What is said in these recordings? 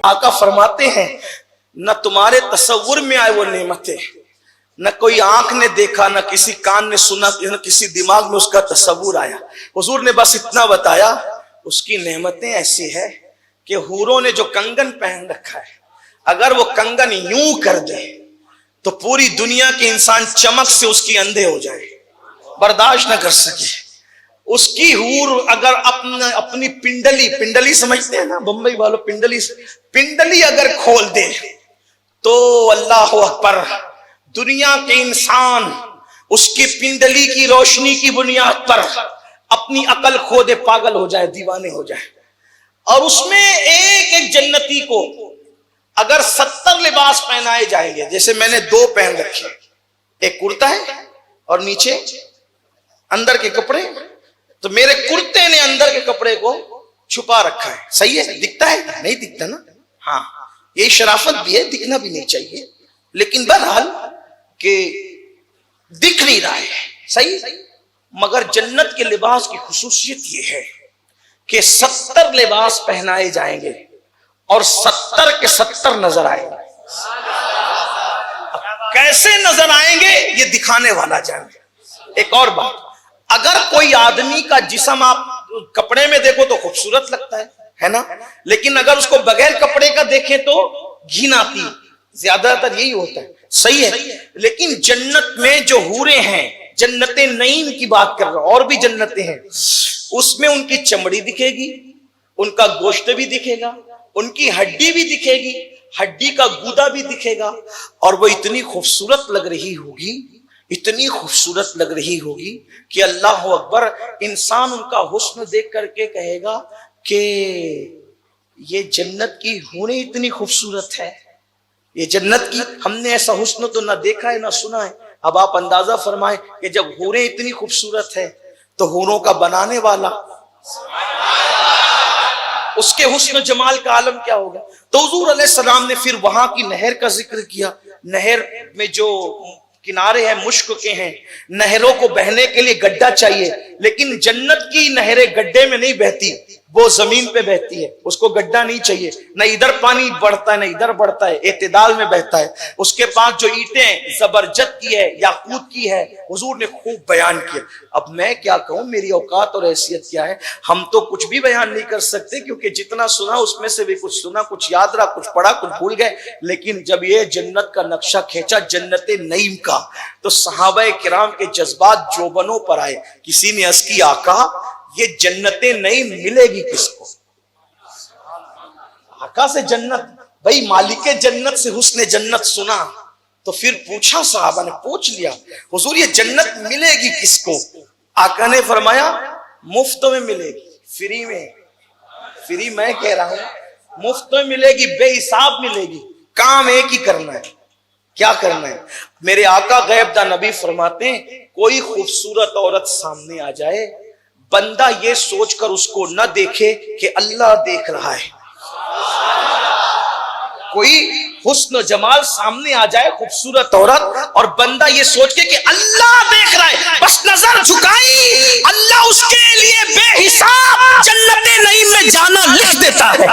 آقا فرماتے ہیں نہ تمہارے تصور میں آئے وہ نعمتیں، نہ کوئی آنکھ نے دیکھا، نہ کسی کان نے سنا، نہ کسی دماغ میں اس کا تصور آیا. حضور نے بس اتنا بتایا اس کی نعمتیں ایسی ہے کہ حوروں نے جو کنگن پہن رکھا ہے اگر وہ کنگن یوں کر دے تو پوری دنیا کے انسان چمک سے اس کی اندھے ہو جائے، برداشت نہ کر سکے. اس کی حور اگر اپنی پنڈلی سمجھتے ہیں نا بمبئی والوں، پنڈلی اگر کھول دے تو اللہ اکبر، دنیا کے انسان اس کی پنڈلی کی روشنی کی بنیاد پر اپنی عقل کھو دے، پاگل ہو جائے، دیوانے ہو جائے. اور اس میں ایک جنتی کو اگر 70 لباس پہنائے جائیں گے، جیسے میں نے 2 پہن رکھے، ایک کرتا ہے اور نیچے اندر کے کپڑے، تو میرے کرتے نے اندر کے کپڑے کو چھپا رکھا ہے. صحیح ہے؟ دکھتا ہے؟ نہیں دکھتا نا. ہاں یہ شرافت بھی ہے، دکھنا بھی نہیں چاہیے، لیکن بہرحال کہ دکھ نہیں رہا ہے. صحیح. مگر جنت کے لباس کی خصوصیت یہ ہے کہ 70 لباس پہنائے جائیں گے اور 70 کے 70 نظر آئیں گے. کیسے نظر آئیں گے یہ دکھانے والا جائیں گے. ایک اور بات، اگر کوئی آدمی کا جسم آپ کپڑے میں دیکھو تو خوبصورت لگتا ہے نا، لیکن اگر اس کو بغیر کپڑے کا دیکھیں تو گھن آتی، زیادہ تر یہی ہوتا ہے. صحیح ہے. لیکن جنت میں جو حوریں ہیں، جنت نعیم کی بات کر رہا ہوں، اور بھی جنتیں ہیں، اس میں ان کی چمڑی دکھے گی، ان کا گوشت بھی دکھے گا، ان کی ہڈی بھی دکھے گی، ہڈی کا گودا بھی دکھے گا، اور وہ اتنی خوبصورت لگ رہی ہوگی، اتنی خوبصورت لگ رہی ہوگی کہ اللہ اکبر، انسان ان کا حسن دیکھ کر کے کہے گا کہ یہ جنت کی حوریں اتنی خوبصورت ہے، یہ جنت کی، ہم نے ایسا حسن تو نہ دیکھا ہے نہ سنا ہے. اب آپ اندازہ فرمائیں کہ جب حوریں اتنی خوبصورت ہے تو حوروں کا بنانے والا، اس کے حسن و جمال کا عالم کیا ہوگا. تو حضور علیہ السلام نے پھر وہاں کی نہر کا ذکر کیا. نہر میں جو کنارے ہیں مشک کے ہیں، نہروں کو بہنے کے لیے گڈھا چاہیے، لیکن جنت کی نہریں گڈھے میں نہیں بہتی، وہ زمین پہ بہتی ہے، اس کو گڈھا نہیں چاہیے، نہ ادھر پانی بڑھتا ہے نہ ادھر بڑھتا ہے، اعتدال میں بہتا ہے. اس کے پاس جو اینٹیں زبرجد کی ہے، یاقوت کی ہے، حضور نے خوب بیان کیا. اب میں کیا کہوں، میری اوقات اور حیثیت کیا ہے، ہم تو کچھ بھی بیان نہیں کر سکتے، کیونکہ جتنا سنا اس میں سے بھی کچھ سنا، کچھ یاد رہا، کچھ پڑھا، کچھ بھول گئے. لیکن جب یہ جنت کا نقشہ کھینچا جنت نعیم کا، تو صحابہ کرام کے جذبات جوبنوں پر آئے. کسی نے عرض کی آقا یہ جنت نعیم ملے گی کس کو؟ آقا سے جنت، بھائی مالک جنت سے حسن جنت سنا تو پھر پوچھا، صحابہ نے پوچھ لیا حضور یہ جنت ملے گی کس کو؟ آقا نے فرمایا مفت میں ملے گی، فری میں. فری میں کہہ رہا ہوں، مفت میں ملے گی، بے حساب ملے گی. کام ایک ہی کرنا ہے. کیا کرنا ہے؟ میرے آقا غیب دا نبی فرماتے ہیں کوئی خوبصورت عورت سامنے آ جائے، بندہ یہ سوچ کر اس کو نہ دیکھے کہ اللہ دیکھ رہا ہے. کوئی حسن و جمال سامنے آ جائے، خوبصورت عورت، اور بندہ یہ سوچ کے کہ اللہ دیکھ رہا ہے، بس نظر جھکائی، اللہ اس کے لیے بے حساب جنت نعیم میں جانا لکھ دیتا ہے.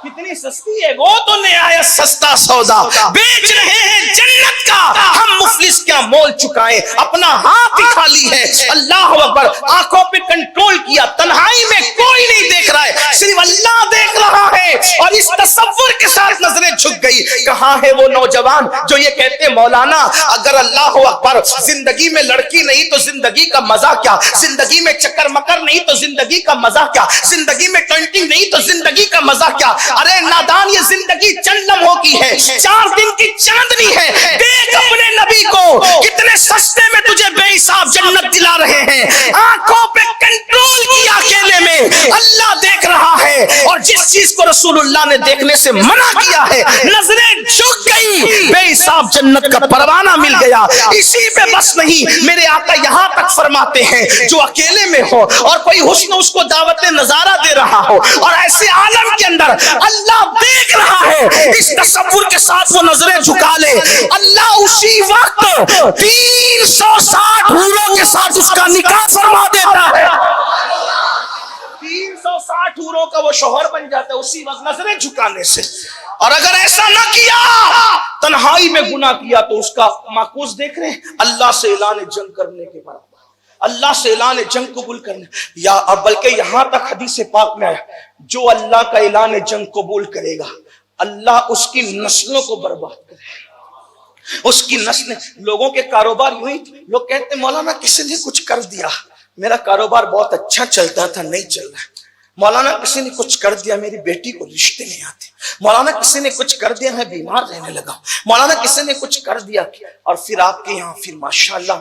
کتنی سستی ہے وہ تو نہایت سستا سودا، بیچ رہے ہیں جنت کا، ہم مفلس کیا مول چکائے، اپنا ہاتھ ہی خالی ہے. اللہ اکبر. آنکھوں پہ کنٹرول کیا، تنہائی میں کوئی نہیں دیکھ رہا ہے، صرف اللہ دیکھ رہا ہے، اور اس تصور کے ساتھ نظریں جھک گئی. کہاں ہے وہ نوجوان جو یہ کہتے مولانا اگر اللہ اکبر زندگی میں لڑکی نہیں تو زندگی کا مزہ کیا، زندگی میں چکر مکر نہیں تو زندگی کا مزہ کیا، زندگی میں ٹرنٹنگ نہیں تو زندگی کا مزہ کیا. ارے نادان، یہ زندگی چند لمحوں کی ہے، 4 دن کی چاندنی ہے. دیکھ اپنے نبی کو کتنے سستے میں تجھے بے حساب جنت دلا رہے ہیں. آنکھوں پہ کنٹرول کیا، اکیلے میں اللہ دیکھ رہا ہے، اور جس چیز کو رسول اللہ نے دیکھنے سے منع کیا ہے نظریں جھک گئی، بے حساب جنت کا پروانہ مل گیا. اسی پہ بس نہیں، میرے آقا یہاں تک فرماتے ہیں جو اکیلے میں ہو اور کوئی حسن اس کو دعوت نظارہ دے رہا ہو، اور ایسے عالم کے اندر اللہ دیکھ رہا ہے، اس تصور کے ساتھ وہ نظریں جھکا لے، اللہ اسی وقت 360 حوروں کے ساتھ اس کا نکاح فرما دیتا ہے. 360 حوروں کا وہ شوہر بن جاتا ہے اسی وقت نظریں جھکانے سے. اور اگر ایسا نہ کیا, تنہائی میں گناہ کیا, تو اس کا معکوس دیکھ رہے ہیں, اللہ سے اعلان جنگ کرنے کے برابر, اللہ سے اعلان جنگ قبول کرنے. یا اور بلکہ یہاں تک حدیث پاک میں آیا, جو اللہ کا اعلان جنگ قبول کرے گا اللہ اس کی نسلوں کو برباد کرے گا, اس کی نسلیں. لوگوں کے کاروبار یوں ہی, لوگ کہتے ہیں مولانا کسی نے کچھ کر دیا, میرا کاروبار بہت اچھا چلتا تھا نہیں چل رہا. مولانا کسی نے کچھ کر دیا, میری بیٹی کو رشتے نہیں آتے. مولانا کسی نے کچھ کر دیا, میں بیمار رہنے لگا. مولانا کسی نے کچھ کر دیا. اور پھر آپ کے یہاں پھر ماشاءاللہ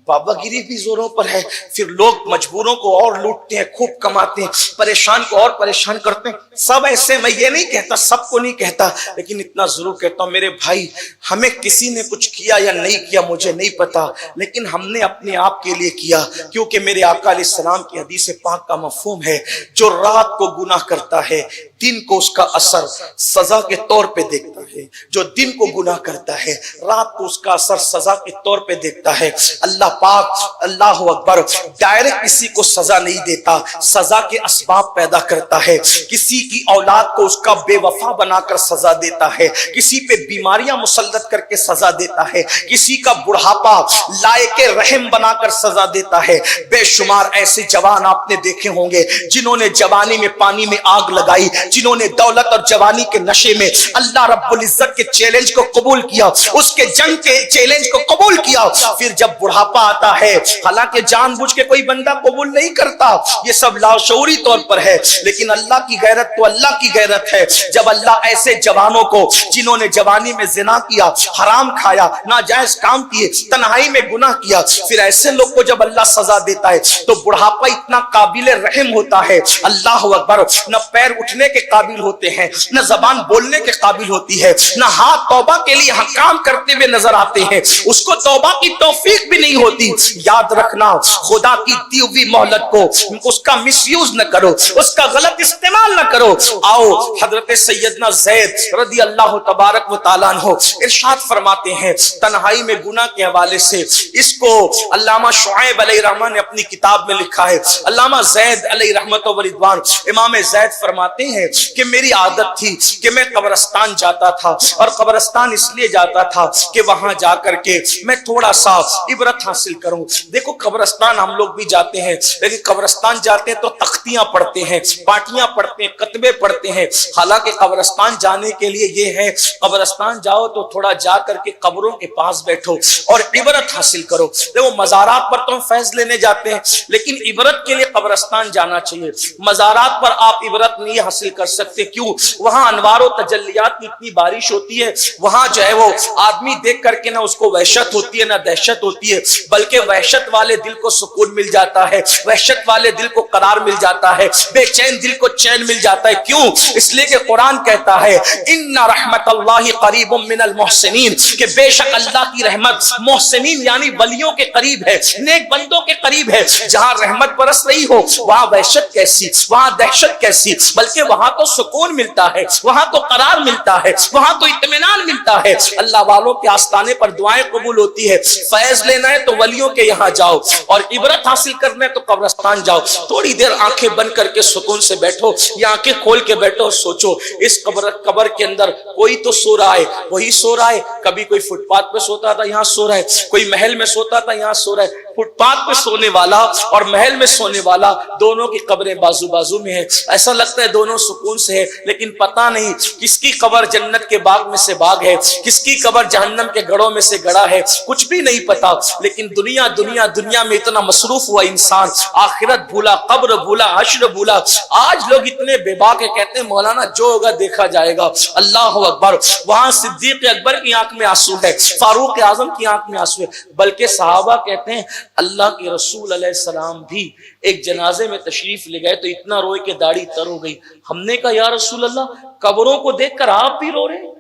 بابا گیری بھی زوروں پر ہے. پھر لوگ مجبوروں کو اور لوٹتے ہیں, خوب کماتے ہیں, پریشان کو اور پریشان کرتے ہیں. سب ایسے, میں یہ نہیں کہتا, سب کو نہیں کہتا, لیکن اتنا ضرور کہتا ہوں میرے بھائی, ہمیں کسی نے کچھ کیا یا نہیں کیا مجھے نہیں پتا, لیکن ہم نے اپنے آپ کے لیے کیا. کیونکہ میرے آقا علیہ السلام کی حدیث پاک کا مفہوم ہے, جو رات کو گناہ کرتا ہے دن کو اس کا اثر سزا کے طور پہ دیکھتا ہے. جو دن کو گناہ کرتا ہے رات کو اس کا اثر سزا کے طور پہ دیکھتا ہے. اللہ پاک, اللہ اکبر, ڈائریکٹ کسی کو سزا نہیں دیتا, سزا کے اسباب پیدا کرتا ہے. کسی کی اولاد کو اس کا بے وفا بنا کر سزا دیتا ہے, کسی پہ بیماریاں مسلط کر کے سزا دیتا ہے, کسی کا بڑھاپا لائق رحم بنا کر سزا دیتا ہے. بے شمار ایسے جوان آپ نے دیکھے ہوں گے جنہوں نے جوانی میں پانی میں آگ لگائی, جنہوں نے دولت اور جوانی کے نشے میں اللہ رب العزت کے چیلنج کو قبول کیا, اس کے جنگ کے چیلنج کو قبول کیا. پھر جب بڑھاپا آتا ہے, حالانکہ جان بوجھ کے کوئی بندہ قبول نہیں کرتا, یہ سب لاشعوری طور پر ہے, لیکن اللہ کی غیرت تو اللہ کی غیرت ہے. جب اللہ ایسے جوانوں کو جنہوں نے جوانی میں زنا کیا, حرام کھایا, ناجائز کام کیے, تنہائی میں گناہ کیا, پھر ایسے لوگ کو جب اللہ سزا دیتا ہے تو بڑھاپا اتنا قابل رحم ہوتا ہے, اللہ اکبر, نہ پیر اٹھنے کے قابل ہوتے ہیں, نہ زبان بولنے کے قابل ہوتی ہے, نہ ہاتھ توبہ کے لیے کام کرتے ہوئے نظر آتے ہیں, اس کو توبہ کی توفیق بھی نہیں ہوتی. یاد رکھنا, خدا کی دی ہوئی مہلت کو اس کا مس یوز نہ کرو, اس کا غلط استعمال نہ کرو. آؤ حضرت سیدنا زید رضی اللہ تبارک و تعالیٰ عنہ ارشاد فرماتے ہیں تنہائی میں گناہ کے حوالے سے, اس کو علامہ شعیب علیہ الرحمن نے اپنی کتاب میں لکھا ہے. علامہ زید علیہ رحمت و رضوان, امام زید فرماتے ہیں کہ میری عادت تھی کہ میں قبرستان جاتا تھا, اور قبرستان اس لیے جاتا تھا کہ وہاں جا کر کے میں تھوڑا سا عبرت حاصل کروں. دیکھو قبرستان ہم لوگ بھی جاتے ہیں, لیکن قبرستان جاتے ہیں تو تختیاں پڑھتے ہیں, پاٹیاں پڑھتے ہیں, کتبے پڑھتے ہیں. حالانکہ قبرستان جانے کے لیے یہ ہے, قبرستان جاؤ تو تھوڑا جا کر کے قبروں کے پاس بیٹھو اور عبرت حاصل کرو. دیکھو مزارات پر تو ہم فیض لینے جاتے ہیں, لیکن عبرت کے لیے قبرستان جانا چاہیے. مزارات پر آپ عبرت نہیں حاصل کر سکتے, کیوں؟ وہاں انوار و تجلیات کی اتنی بارش ہوتی ہے, وہاں جو ہے وہ آدمی دیکھ کر کے نہ اس کو وحشت ہوتی ہے نہ دہشت ہوتی ہے, بلکہ وحشت والے دل کو سکون مل جاتا ہے, وحشت والے دل کو قرار مل جاتا ہے, بے چین دل کو چین مل جاتا ہے. کیوں؟ اس لیے کہ قرآن کہتا ہے ان رحمت اللہ قریب من المحسنین, کہ بے شک اللہ کی رحمت محسنین یعنی ولیوں کے قریب ہے, نیک بندوں کے قریب ہے. جہاں رحمت برس رہی ہو وہاں وحشت کیسی, وہاں دہشت کیسی, بلکہ وہاں تو سکون ملتا ہے, وہاں تو قرار ملتا ہے, وہاں تو اطمینان ملتا ہے. اللہ والوں کے آستانے پر دعائیں قبول ہوتی ہے. فیض لینا ہے تو ولیوں کے یہاں جاؤ, اور عبرت حاصل کرنا ہے تو قبرستان جاؤ. تھوڑی دیر آنکھیں بند کر کے سکون سے بیٹھو, یا آنکھیں کھول کے بیٹھو, سوچو اس قبر کے اندر کوئی تو سو رہا ہے, وہی سو رہا ہے. کبھی کوئی فٹ پاتھ پہ سوتا تھا, یہاں سو رہا ہے. کوئی محل میں سوتا تھا, یہاں سو رہا ہے. فٹ پاتھ پہ سونے والا اور محل میں سونے والا دونوں کی قبریں بازو بازو میں ہے. ایسا لگتا ہے دونوں سکون سے ہے, لیکن پتہ نہیں کس کی قبر جنت کے باغ میں سے باغ ہے, کس کی قبر جہنم کے گڑھوں میں سے گڑھا ہے, کچھ بھی نہیں پتا. لیکن دنیا دنیا دنیا میں اتنا مصروف ہوا انسان, آخرت بھولا, قبر بھولا, حشر بھولا. آج لوگ اتنے بے باک ہے, کہتے ہیں مولانا جو ہوگا دیکھا جائے گا. اللہ اکبر, وہاں صدیق اکبر کی آنکھ میں آنسو ہے, فاروق اعظم کی آنکھ میں آنسو ہے, بلکہ صحابہ کہتے ہیں اللہ کے رسول علیہ السلام بھی ایک جنازے میں تشریف لے گئے تو اتنا روئے کہ داڑھی تر ہو گئی. ہم نے کہا یا رسول اللہ, قبروں کو دیکھ کر آپ بھی رو رہے ہیں؟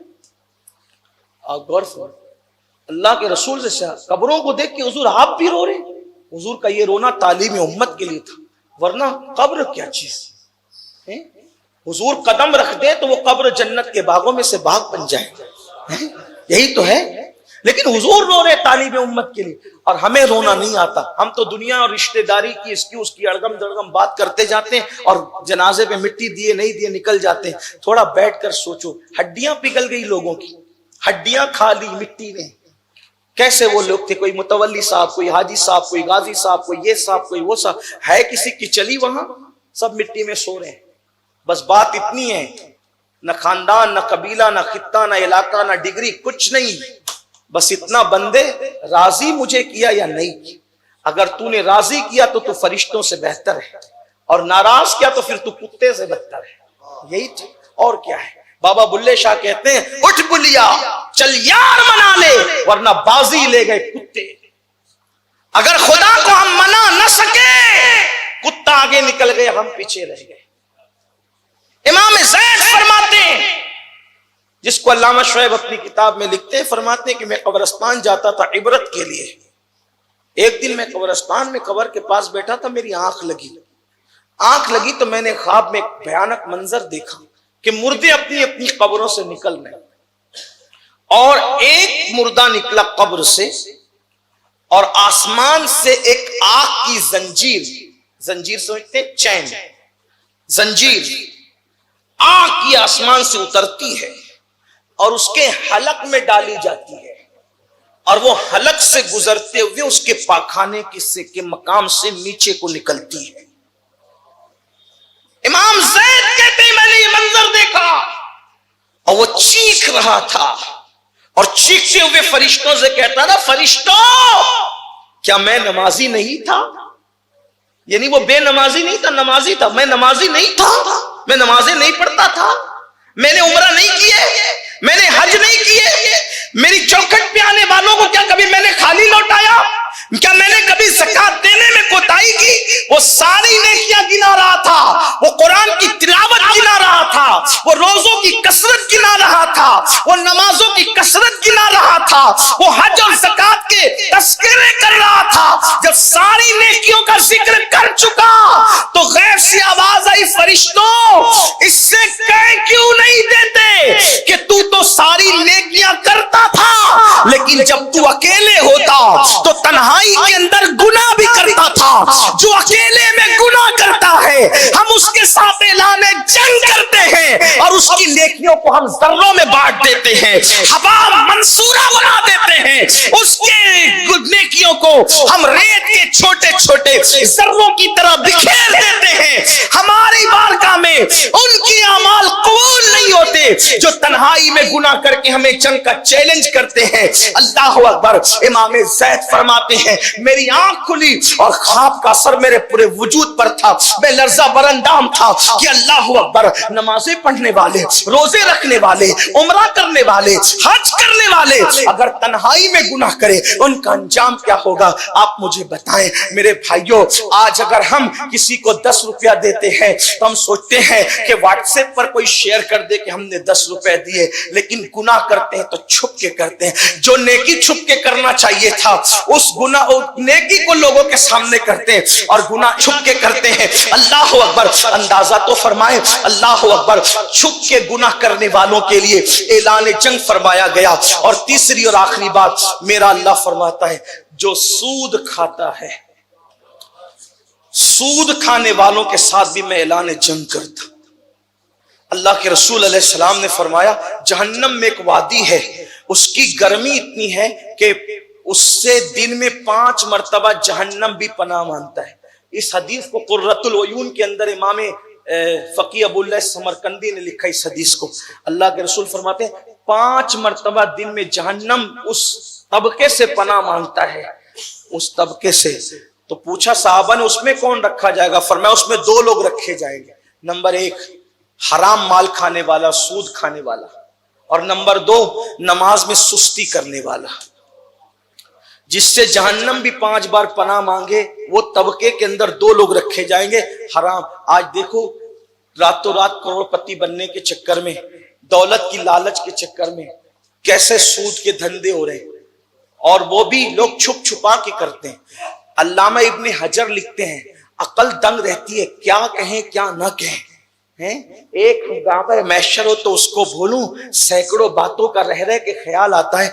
آپ غور فرمائیں, اللہ کے رسول سے قبروں کو دیکھ کے حضور آپ بھی رو رہے ہیں. حضور کا یہ رونا تعلیم امت کے لیے تھا, ورنہ قبر کیا چیز ہے. حضور قدم رکھ دے تو وہ قبر جنت کے باغوں میں سے باغ بن جائے, یہی تو ہے. لیکن حضور رو رہے طالب امت کے لیے، اور ہمیں رونا نہیں آتا. ہم تو دنیا اور رشتہ داری کی اس کی اڑگم دڑگم بات کرتے جاتے ہیں اور جنازے پہ مٹی دیے نہیں دیے نکل جاتے ہیں. تھوڑا بیٹھ کر سوچو، ہڈیاں پگھل گئی لوگوں کی، ہڈیاں کھا لی مٹی نے. کیسے وہ لوگ تھے، کوئی متولی صاحب، کوئی حاجی صاحب، کوئی غازی صاحب، کوئی یہ صاحب، کوئی وہ صاحب، ہے کسی کی چلی وہاں؟ سب مٹی میں سو رہے ہیں. بس بات اتنی ہے، نہ خاندان، نہ قبیلہ، نہ خطہ، نہ علاقہ، نہ ڈگری، کچھ نہیں. بس اتنا بندے راضی مجھے کیا یا نہیں. اگر تو نے راضی کیا تو فرشتوں سے بہتر ہے، اور ناراض کیا تو پھر تو کتے سے بدتر ہے. یہی تھی، اور کیا ہے. بابا بلے شاہ کہتے ہیں اٹھ بلیا چل یار منا لے، ورنہ بازی لے گئے کتے. اگر خدا کو ہم منا نہ سکے، کتا آگے نکل گئے، ہم پیچھے رہ گئے. امام زید فرماتے ہیں، جس کو علامہ شعیب اپنی کتاب میں لکھتے ہیں، فرماتے ہیں کہ میں قبرستان جاتا تھا عبرت کے لیے. ایک دن میں قبرستان میں قبر کے پاس بیٹھا تھا، میری آنکھ لگی تو میں نے خواب میں ایک بھیانک منظر دیکھا کہ مردے اپنی اپنی قبروں سے نکل رہے، اور ایک مردہ نکلا قبر سے، اور آسمان سے ایک آگ کی زنجیر سمجھتے ہیں، چین، زنجیر آگ کی آسمان سے اترتی ہے اور اس کے حلق میں ڈالی جاتی ہے، اور وہ حلق سے گزرتے ہوئے اس کے پاخانے کے مقام سے نیچے کو نکلتی ہے. امام زید کہتے ہیں میں نے یہ منظر دیکھا، اور وہ چیخ رہا تھا، اور چیختے ہوئے فرشتوں سے کہتا تھا، فرشتوں کیا میں نمازی نہیں تھا؟ یعنی وہ بے نمازی نہیں تھا، نمازی تھا. میں نمازی نہیں تھا، میں نمازیں نہیں پڑھتا تھا، میں نے عمرہ نہیں کیے، میں نے حج نہیں کیے، میری چوکھٹ پہ آنے والوں کو کیا کبھی میں نے خالی لوٹایا؟ کیا میں نے کبھی زکات دینے میں کوتاہی کی؟ وہ ساری نیکیاں گنا رہا تھا، وہ قرآن کی تلاوت گنا رہا تھا، وہ روزوں کی کثرت گنا رہا تھا، وہ نمازوں کی کثرت گنا رہا تھا، وہ حج اور زکات کے تذکرے کر رہا تھا. جب ساری نیکیوں کا ذکر کر چکا تو غیب سے آواز آئی، فرشتوں اس سے کہہ کیوں نہیں دیتے کہ تو ساری نیکیاں کرتا تھا، لیکن جب تو اکیلے ہوتا تو تنہائی کے اندر گناہ بھی کرتا تھا. جو اکیلے میں گناہ کرتا ہے ہم اس کے ساتھ اعلان جنگ کرتے ہیں، اور اس کی نیکیوں کو ہم ذروں میں بانٹ دیتے ہیں، حباب منصورہ بنا دیتے ہیں. اس کے نیکیوں کو ہم ریت کے چھوٹے چھوٹے ذروں کی طرح بکھیر دیتے ہیں. ہماری بارگاہ میں ان کی اعمال قبول نہیں ہوتے جو تنہائی میں گناہ کر کے ہمیں جنگ کا چیلنج کرتے ہیں. اللہ اکبر. امام زید فرماتے ہیں میری آنکھ کھلی اور خواب کا اثر میرے پورے وجود پر تھا. میں لرزہ برندام تھا کہ اللہ اکبر، نمازیں پڑھنے والے، روزے رکھنے والے، عمرہ کرنے والے، حج کرنے والے اگر تنہائی میں گناہ کرے ان کا انجام کیا ہوگا؟ آپ مجھے بتائیں. میرے بھائیوں، آج اگر ہم کسی کو 10 روپیہ دیتے ہیں تو ہم سوچتے ہیں کہ واٹس ایپ پر کوئی شیئر کر دے کہ ہم نے 10 روپے دیے، لیکن گناہ کرتے ہیں تو چھپ کے کرتے ہیں. جو نیکی چھپ کے کرنا چاہیے تھا اس گناہ نیکی کو لوگوں کے سامنے کرتے ہیں اور گناہ چھپ کے کرتے ہیں. اللہ اکبر. اندازہ تو فرمائیں. اللہ اکبر. چھپ کے گناہ کرنے والوں کے لیے اعلان جنگ فرمایا گیا. اور تیسری اور آخری بات میرا اللہ فرماتا ہے، جو سود کھاتا ہے، سود کھانے والوں کے ساتھ بھی میں اعلان جنگ کرتا. اللہ کے رسول علیہ السلام نے فرمایا جہنم میں ایک وادی ہے، اس کی گرمی اتنی ہے کہ اس سے دن میں 5 مرتبہ جہنم بھی پناہ مانگتا ہے. اس حدیث کو قرۃ العیون کے اندر امام فقی ابو اللہ سمرقندی نے لکھا اس حدیث کو. اللہ کے رسول فرماتے ہیں 5 مرتبہ دن میں جہنم اس طبقے سے پناہ مانگتا ہے، اس طبقے سے. تو پوچھا صحابہ نے اس میں کون رکھا جائے گا؟ فرمایا اس میں 2 لوگ رکھے جائیں گے. نمبر 1 حرام مال کھانے والا، سود کھانے والا، اور نمبر 2 نماز میں سستی کرنے والا. جس سے جہنم بھی 5 بار پناہ مانگے وہ طبقے کے اندر 2 لوگ رکھے جائیں گے. حرام. آج دیکھو راتوں رات کروڑ پتی بننے کے چکر میں، دولت کی لالچ کے چکر میں کیسے سود کے دھندے ہو رہے ہیں، اور وہ بھی لوگ چھپ چھپا کے کرتے ہیں. علامہ ابن حجر لکھتے ہیں عقل دنگ رہتی ہے، کیا کہیں کیا نہ کہیں. ایک گاہ پر محشر ہو تو اس کو بھولوں، سینکڑوں باتوں کا رہ رہ کے خیال آتا ہے.